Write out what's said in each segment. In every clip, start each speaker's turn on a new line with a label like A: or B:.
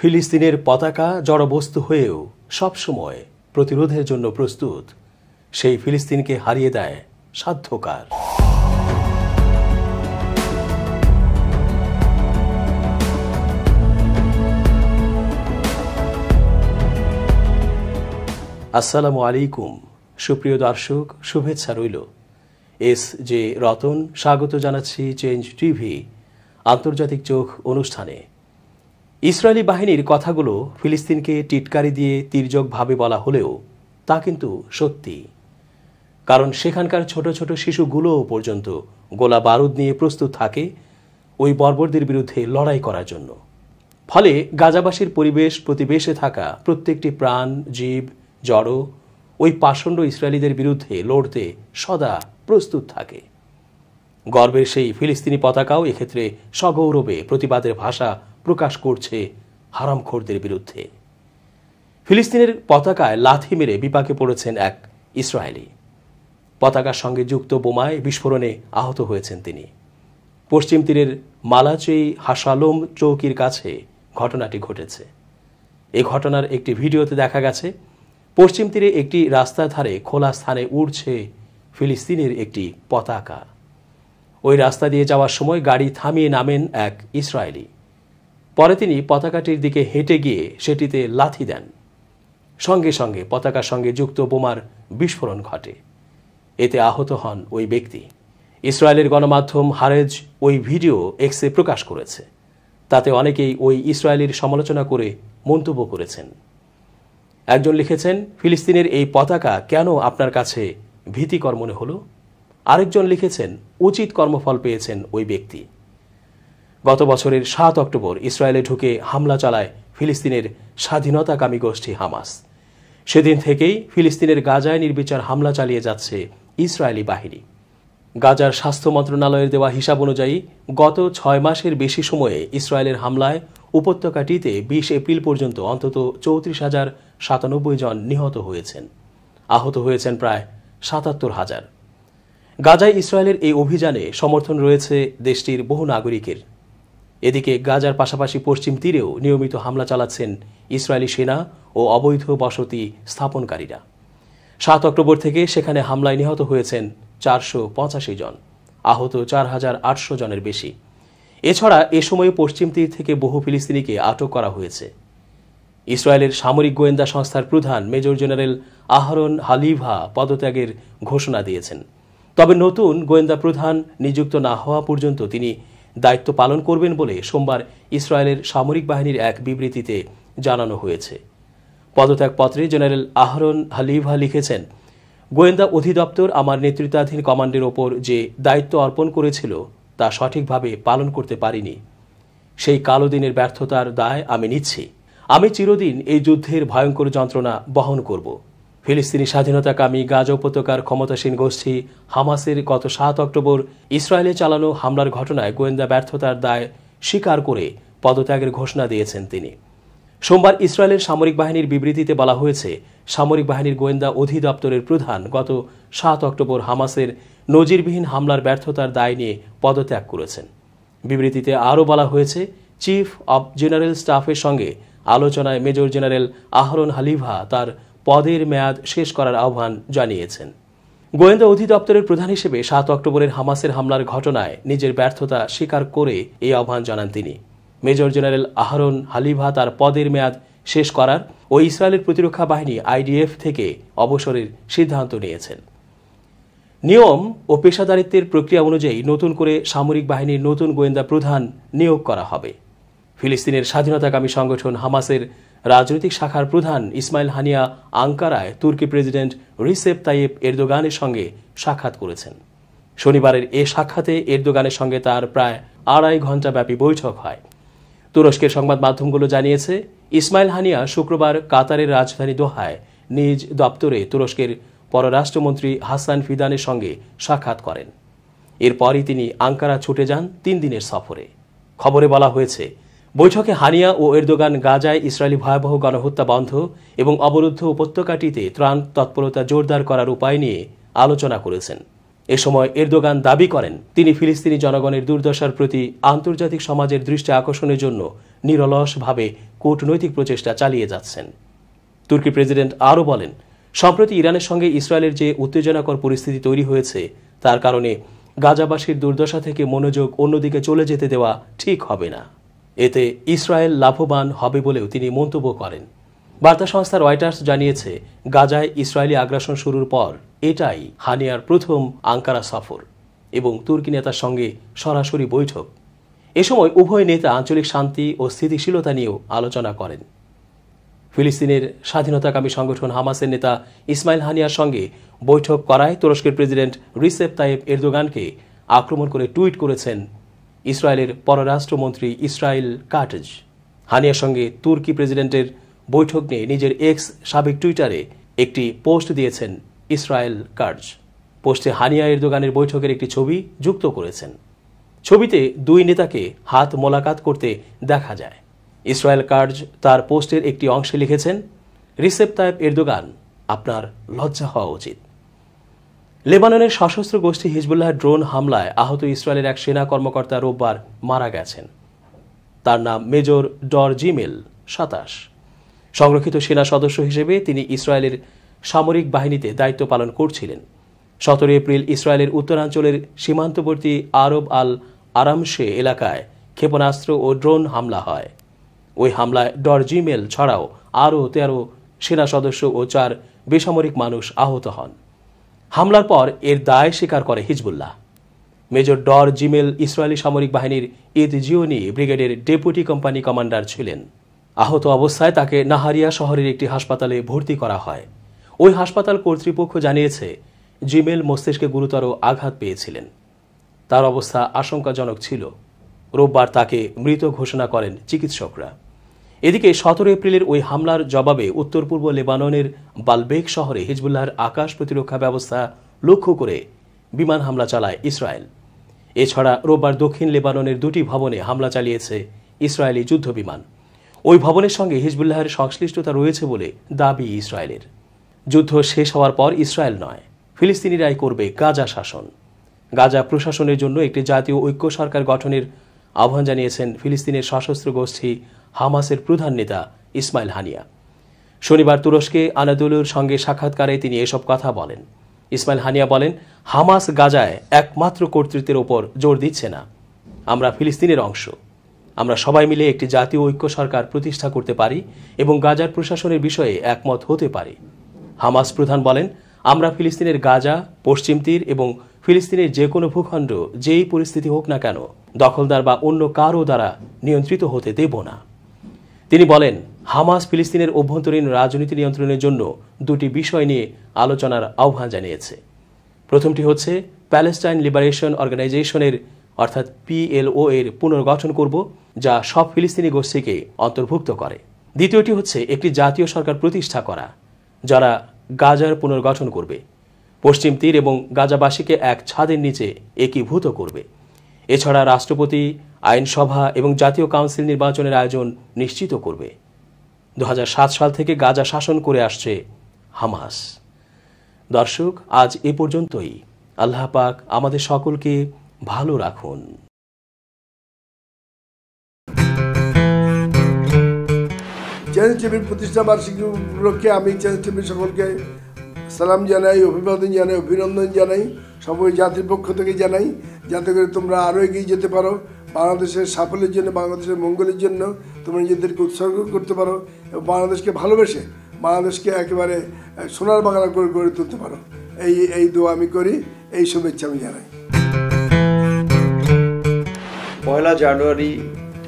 A: ফিলিস্তিনের পতাকা জড়বস্তু হয়েও সবসময় প্রতিরোধের জন্য প্রস্তুত, সেই ফিলিস্তিনকে হারিয়ে দেয় সাধ্যকার। আসসালামু আলাইকুম সুপ্রিয় দর্শক, শুভেচ্ছা রইল। এস জে রতন স্বাগত জানাচ্ছি চেঞ্জ টিভি আন্তর্জাতিক চোখ অনুষ্ঠানে। ইসরায়েলি বাহিনীর কথাগুলো ফিলিস্তিনকে টিটকারি দিয়ে তির্যকভাবে বলা হলেও তা কিন্তু সত্যি, কারণ সেখানকার ছোট ছোট শিশুগুলোও পর্যন্ত গোলা বারুদ নিয়ে প্রস্তুত থাকে ওই বর্বরদের বিরুদ্ধে লড়াই করার জন্য। ফলে গাজাবাসীর পরিবেশ প্রতিবেশে থাকা প্রত্যেকটি প্রাণ, জীব, জড়ো ওই পাষণ্ড ইসরায়েলিদের বিরুদ্ধে লড়তে সদা প্রস্তুত থাকে। গর্বের সেই ফিলিস্তিনি পতাকাও এক্ষেত্রে সগৌরবে প্রতিবাদের ভাষা প্রকাশ করছে হারামখোরদের বিরুদ্ধে। ফিলিস্তিনের পতাকায় লাথি মেরে বিপাকে পড়েছেন এক ইসরায়েলি। পতাকার সঙ্গে যুক্ত বোমায় বিস্ফোরণে আহত হয়েছেন তিনি। পশ্চিম তীরের মালাচেই হাসালোম চৌকির কাছে ঘটনাটি ঘটেছে। এই ঘটনার একটি ভিডিওতে দেখা গেছে পশ্চিম তীরে একটি রাস্তার ধারে খোলা স্থানে উড়ছে ফিলিস্তিনের একটি পতাকা। ওই রাস্তা দিয়ে যাওয়ার সময় গাড়ি থামিয়ে নামেন এক ইসরায়েলি। পরে তিনি পতাকাটির দিকে হেঁটে গিয়ে সেটিতে লাথি দেন। সঙ্গে সঙ্গে পতাকার সঙ্গে যুক্ত বোমার বিস্ফোরণ ঘটে। এতে আহত হন ওই ব্যক্তি। ইসরায়েলের গণমাধ্যম হারেজ ওই ভিডিও এক্সে প্রকাশ করেছে। তাতে অনেকেই ওই ইসরায়েলের সমালোচনা করে মন্তব্য করেছেন। একজন লিখেছেন, ফিলিস্তিনের এই পতাকা কেন আপনার কাছে ভীতিকর মনে হলো? আরেকজন লিখেছেন, উচিত কর্মফল পেয়েছেন ওই ব্যক্তি। গত বছরের 7 অক্টোবর ইসরায়েলে ঢুকে হামলা চালায় ফিলিস্তিনের স্বাধীনতাকামী গোষ্ঠী হামাস। সেদিন থেকেই ফিলিস্তিনের গাজায় নির্বিচার হামলা চালিয়ে যাচ্ছে ইসরায়েলি বাহিনী। গাজার স্বাস্থ্য মন্ত্রণালয়ের দেওয়া হিসাব অনুযায়ী গত 6 মাসের বেশি সময়ে ইসরায়েলের হামলায় উপত্যকাটিতে 20 এপ্রিল পর্যন্ত অন্তত 34,097 জন নিহত হয়েছেন। আহত হয়েছেন প্রায় 77,000। গাজায় ইসরায়েলের এই অভিযানে সমর্থন রয়েছে দেশটির বহু নাগরিকের। এদিকে গাজার পাশাপাশি পশ্চিম তীরেও নিয়মিত হামলা চালাচ্ছেন ইসরায়েলি সেনা ও অবৈধ বসতি স্থাপনকারীরা। 7 অক্টোবর থেকে সেখানে হামলায় নিহত হয়েছেন 485 জন, আহত 4,800 জনের বেশি। এছাড়া এ সময়ে পশ্চিম তীর থেকে বহু ফিলিস্তিনিকে আটক করা হয়েছে। ইসরায়েলের সামরিক গোয়েন্দা সংস্থার প্রধান মেজর জেনারেল আহরন হালিভা পদত্যাগের ঘোষণা দিয়েছেন। তবে নতুন গোয়েন্দা প্রধান নিযুক্ত না হওয়া পর্যন্ত তিনি দায়িত্ব পালন করবেন বলে সোমবার ইসরায়েলের সামরিক বাহিনীর এক বিবৃতিতে জানানো হয়েছে। পদত্যাগপত্রে জেনারেল আহরন হালিভা লিখেছেন, গোয়েন্দা অধিদপ্তর আমার নেতৃত্বাধীন কমান্ডের ওপর যে দায়িত্ব অর্পণ করেছিল তা সঠিকভাবে পালন করতে পারিনি। সেই কালো দিনের ব্যর্থতার দায় আমি নিচ্ছি। আমি চিরদিন এই যুদ্ধের ভয়ঙ্কর যন্ত্রণা বহন করব। ফিলিস্তিনি স্বাধীনতাকামী গাজা উপত্যকার ক্ষমতাসীন গোষ্ঠী হামাসের গত 7 অক্টোবর ইসরায়েলে চালানো হামলার ঘটনায় গোয়েন্দা ব্যর্থতার দায় স্বীকার করে পদত্যাগের ঘোষণা দিয়েছেন তিনি। সোমবার ইসরায়েলের সামরিক বাহিনীর বিবৃতিতে বলা হয়েছে, সামরিক বাহিনীর গোয়েন্দা অধিদপ্তরের প্রধান গত 7 অক্টোবর হামাসের নজিরবিহীন হামলার ব্যর্থতার দায় নিয়ে পদত্যাগ করেছেন। বিবৃতিতে আরও বলা হয়েছে, চিফ অব জেনারেল স্টাফের সঙ্গে আলোচনায় মেজর জেনারেল আহরন হালিভা তার পদের মেয়াদ শেষ করার আহ্বান জানিয়েছেন। গোয়েন্দা অধিদপ্তরের প্রধান হিসেবে 7 অক্টোবরের হামাসের হামলার ঘটনায় নিজের ব্যর্থতা স্বীকার করে এই আহ্বান জানান তিনি। মেজর জেনারেল আহরন হালিভা তার পদের মেয়াদ শেষ করার ও ইসরায়েলের প্রতিরক্ষা বাহিনী আইডিএফ থেকে অবসরের সিদ্ধান্ত নিয়েছেন। নিয়ম ও পেশাদারিত্বের প্রক্রিয়া অনুযায়ী নতুন করে সামরিক বাহিনীর নতুন গোয়েন্দা প্রধান নিয়োগ করা হবে। ফিলিস্তিনের স্বাধীনতাকামী সংগঠন হামাসের রাজনৈতিক শাখার প্রধান ইসমাইল হানিয়া আঙ্কারায় তুর্কি প্রেসিডেন্ট রিসেপ তাইয়েপ এরদোগানের সঙ্গে সাক্ষাৎ করেছেন। শনিবারের এ সাক্ষাতে এরদোগানের সঙ্গে তার প্রায় 2.5 ঘণ্টা ব্যাপী বৈঠক হয়। তুরস্কের সংবাদ মাধ্যমগুলো জানিয়েছে, ইসমাইল হানিয়া শুক্রবার কাতারের রাজধানী দোহায় নিজ দপ্তরে তুরস্কের পররাষ্ট্রমন্ত্রী হাসান ফিদানের সঙ্গে সাক্ষাৎ করেন। এরপরই তিনি আঙ্কারা ছুটে যান 3 দিনের সফরে। খবরে বলা হয়েছে, বৈঠকে হানিয়া ও এরদোগান গাজায় ইসরায়েলি ভয়াবহ গণহত্যা বন্ধ এবং অবরুদ্ধ উপত্যকাটিতে ত্রাণ তৎপরতা জোরদার করার উপায় নিয়ে আলোচনা করেছেন। এ সময় এরদোগান দাবি করেন তিনি ফিলিস্তিনি জনগণের দুর্দশার প্রতি আন্তর্জাতিক সমাজের দৃষ্টি আকর্ষণের জন্য নিরলসভাবে কূটনৈতিক প্রচেষ্টা চালিয়ে যাচ্ছেন। তুর্কি প্রেসিডেন্ট আরও বলেন, সম্প্রতি ইরানের সঙ্গে ইসরায়েলের যে উত্তেজনাকর পরিস্থিতি তৈরি হয়েছে তার কারণে গাজাবাসীর দুর্দশা থেকে মনোযোগ অন্যদিকে চলে যেতে দেওয়া ঠিক হবে না। এতে ইসরায়েল লাভবান হবে বলেও তিনি মন্তব্য করেন। বার্তা সংস্থা রয়টার্স জানিয়েছে, গাজায় ইসরায়েলি আগ্রাসন শুরুর পর এটাই হানিয়ার প্রথম আঙ্কারা সফর এবং তুর্কি নেতার সঙ্গে সরাসরি বৈঠক। এ সময় উভয় নেতা আঞ্চলিক শান্তি ও স্থিতিশীলতা নিয়েও আলোচনা করেন। ফিলিস্তিনের স্বাধীনতাকামী সংগঠন হামাসের নেতা ইসমাইল হানিয়ার সঙ্গে বৈঠক করায় তুরস্কের প্রেসিডেন্ট রিসেপ তাইয়েপ এরদোগানকে আক্রমণ করে টুইট করেছেন ইসরায়েলের পররাষ্ট্রমন্ত্রী ইসরায়েল কাটজ। হানিয়ার সঙ্গে তুর্কি প্রেসিডেন্টের বৈঠক নিয়ে নিজের এক্স সাবেক টুইটারে একটি পোস্ট দিয়েছেন ইসরায়েল কাটজ। পোস্টে হানিয়া এরদোগানের বৈঠকের একটি ছবি যুক্ত করেছেন। ছবিতে দুই নেতাকে হাত মোলাকাত করতে দেখা যায়। ইসরায়েল কাটজ তার পোস্টের একটি অংশে লিখেছেন, রিসেপ তাইয়েপ এরদোগান, আপনার লজ্জা হওয়া উচিত। লেবাননের সশস্ত্র গোষ্ঠী হিজবুল্লাহর ড্রোন হামলায় আহত ইসরায়েলের এক সেনা কর্মকর্তা রোববার মারা গেছেন। তার নাম মেজর ডর জিমেল 27। সংরক্ষিত সেনা সদস্য হিসেবে তিনি ইসরায়েলের সামরিক বাহিনীতে দায়িত্ব পালন করছিলেন। 17 এপ্রিল ইসরায়েলের উত্তরাঞ্চলের সীমান্তবর্তী আরব আল আরামশে এলাকায় ক্ষেপণাস্ত্র ও ড্রোন হামলা হয়। ওই হামলায় ডর জিমেল ছাড়াও আরও 13 সেনা সদস্য ও 4 বেসামরিক মানুষ আহত হন। হামলার পর এর দায় স্বীকার করে হিজবুল্লাহ। মেজর ডর জিমেল ইসরায়েলি সামরিক বাহিনীর ইতজিওনি ব্রিগেডের ডেপুটি কোম্পানি কমান্ডার ছিলেন। আহত অবস্থায় তাকে নাহারিয়া শহরের একটি হাসপাতালে ভর্তি করা হয়। ওই হাসপাতাল কর্তৃপক্ষ জানিয়েছে, জিমেল মস্তিষ্কে গুরুতর আঘাত পেয়েছিলেন। তার অবস্থা আশঙ্কাজনক ছিল। রোববার তাকে মৃত ঘোষণা করেন চিকিৎসকরা। এদিকে 17 এপ্রিলের ওই হামলার জবাবে উত্তর পূর্ব লেবাননের বালবেক শহরে হিজবুল্লাহর আকাশ প্রতিরক্ষা ব্যবস্থা লক্ষ্য করে বিমান হামলা চালায় ইসরায়েল। এছাড়া রোববার দক্ষিণ লেবাননের 2টি ভবনে হামলা চালিয়েছে ইসরায়েলি যুদ্ধ বিমান। ওই ভবনের সঙ্গে হিজবুল্লাহর সংশ্লিষ্টতা রয়েছে বলে দাবি ইসরায়েলের। যুদ্ধ শেষ হওয়ার পর ইসরায়েল নয়, ফিলিস্তিনিরাই করবে গাজা শাসন। গাজা প্রশাসনের জন্য একটি জাতীয় ঐক্য সরকার গঠনের আহ্বান জানিয়েছেন ফিলিস্তিনের সশস্ত্র গোষ্ঠী হামাসের প্রধান নেতা ইসমাইল হানিয়া। শনিবার তুরস্কে আনাদোলুর সঙ্গে সাক্ষাৎকারে তিনি এসব কথা বলেন। ইসমাইল হানিয়া বলেন, হামাস গাজায় একমাত্র কর্তৃত্বের ওপর জোর দিচ্ছে না। আমরা ফিলিস্তিনের অংশ। আমরা সবাই মিলে একটি জাতীয় ঐক্য সরকার প্রতিষ্ঠা করতে পারি এবং গাজার প্রশাসনের বিষয়ে একমত হতে পারি। হামাস প্রধান বলেন, আমরা ফিলিস্তিনের গাজা, পশ্চিম তীর এবং ফিলিস্তিনের যে কোনো ভূখণ্ড যেই পরিস্থিতি হোক না কেন দখলদার বা অন্য কারও দ্বারা নিয়ন্ত্রিত হতে দেব না। তিনি বলেন, হামাস ফিলিস্তিনের অভ্যন্তরীণ রাজনীতি নিয়ন্ত্রণের জন্য 2টি বিষয় নিয়ে আলোচনার আহ্বান জানিয়েছে। প্রথমটি হচ্ছে প্যালেস্টাইন লিবারেশন অর্গানাইজেশনের অর্থাৎ PLO এর পুনর্গঠন করব, যা সব ফিলিস্তিনি গোষ্ঠীকে অন্তর্ভুক্ত করে। দ্বিতীয়টি হচ্ছে একটি জাতীয় সরকার প্রতিষ্ঠা করা, যারা গাজার পুনর্গঠন করবে, পশ্চিম তীর এবং গাজাবাসীকে এক ছাদের নিচে একীভূত করবে। এছাড়া রাষ্ট্রপতি, আইনসভা এবং জাতীয় কাউন্সিল নির্বাচনের আয়োজন নিশ্চিত করবে। 2007 সাল থেকে গাজা শাসন করে আসছে হামাস। দর্শক, আজ এ পর্যন্তই। আল্লাহ পাক আমাদের সকলকে ভালো রাখুন।
B: চ্যানেল টিভির প্রতিষ্ঠা বার্ষিকী উপলক্ষে আমি চ্যানেল টিভির সকলকে সালাম জানাই, অভিবাদন জানাই, অভিনন্দন জানাই, সবাই জাতির পক্ষ থেকে জানাই, যাতে করে তোমরা আরও এগিয়ে যেতে পারো, বাংলাদেশের সাফল্যের জন্য, বাংলাদেশের মঙ্গলের জন্য তোমরা নিজেদেরকে উৎসর্গ করতে পারো এবং বাংলাদেশকে ভালোবেসে বাংলাদেশকে একেবারে সোনার বাংলা করে গড়ে তুলতে পারো। এই দোয়া আমি করি, এই শুভেচ্ছা আমি জানাই।
C: 1 জানুয়ারি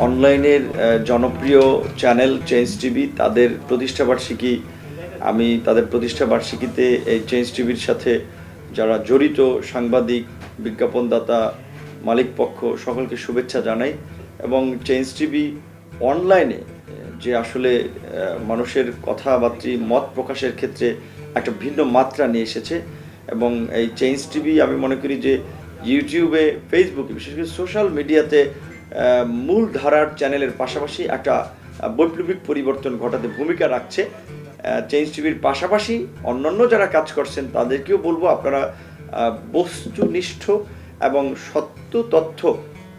C: অনলাইনের জনপ্রিয় চ্যানেল চেঞ্জ টিভি তাদের প্রতিষ্ঠাবার্ষিকী। আমি তাদের প্রতিষ্ঠাবার্ষিকীতে এই চেঞ্জ টিভির সাথে যারা জড়িত সাংবাদিক, বিজ্ঞাপনদাতা, মালিকপক্ষ সকলকে শুভেচ্ছা জানাই। এবং চেঞ্জ টিভি অনলাইনে যে আসলে মানুষের কথাবার্তা, মত প্রকাশের ক্ষেত্রে একটা ভিন্ন মাত্রা নিয়ে এসেছে। এবং এই চেঞ্জ টিভি আমি মনে করি যে ইউটিউবে, ফেসবুকে, বিশেষ করে সোশ্যাল মিডিয়াতে মূল ধারার চ্যানেলের পাশাপাশি একটা বৈপ্লবিক পরিবর্তন ঘটাতে ভূমিকা রাখছে। চেঞ্জ টিভির পাশাপাশি অন্যান্য যারা কাজ করছেন তাদেরকেও বলবো আপনারা বস্তুনিষ্ঠ এবং সত্য তথ্য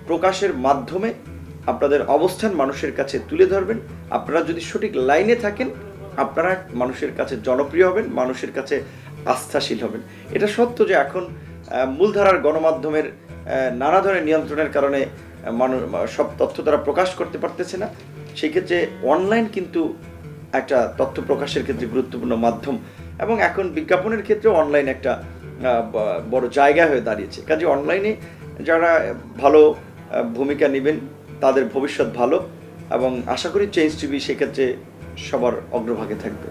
C: প্রকাশের মাধ্যমে আপনাদের অবস্থান মানুষের কাছে তুলে ধরবেন। আপনারা যদি সঠিক লাইনে থাকেন, আপনারা মানুষের কাছে জনপ্রিয় হবেন, মানুষের কাছে আস্থাশীল হবেন। এটা সত্য যে এখন মূলধারার গণমাধ্যমের নানা ধরনের নিয়ন্ত্রণের কারণে সব তথ্য তারা প্রকাশ করতে পারতেছে না। সেই ক্ষেত্রে অনলাইন কিন্তু একটা তথ্য প্রকাশের ক্ষেত্রে গুরুত্বপূর্ণ মাধ্যম, এবং এখন বিজ্ঞাপনের ক্ষেত্রেও অনলাইন একটা বড় জায়গা হয়ে দাঁড়িয়েছে। কাজে অনলাইনে যারা ভালো ভূমিকা নেবেন তাদের ভবিষ্যৎ ভালো, এবং আশা করি চেঞ্জ টিভি সেক্ষেত্রে সবার অগ্রভাগে থাকবে।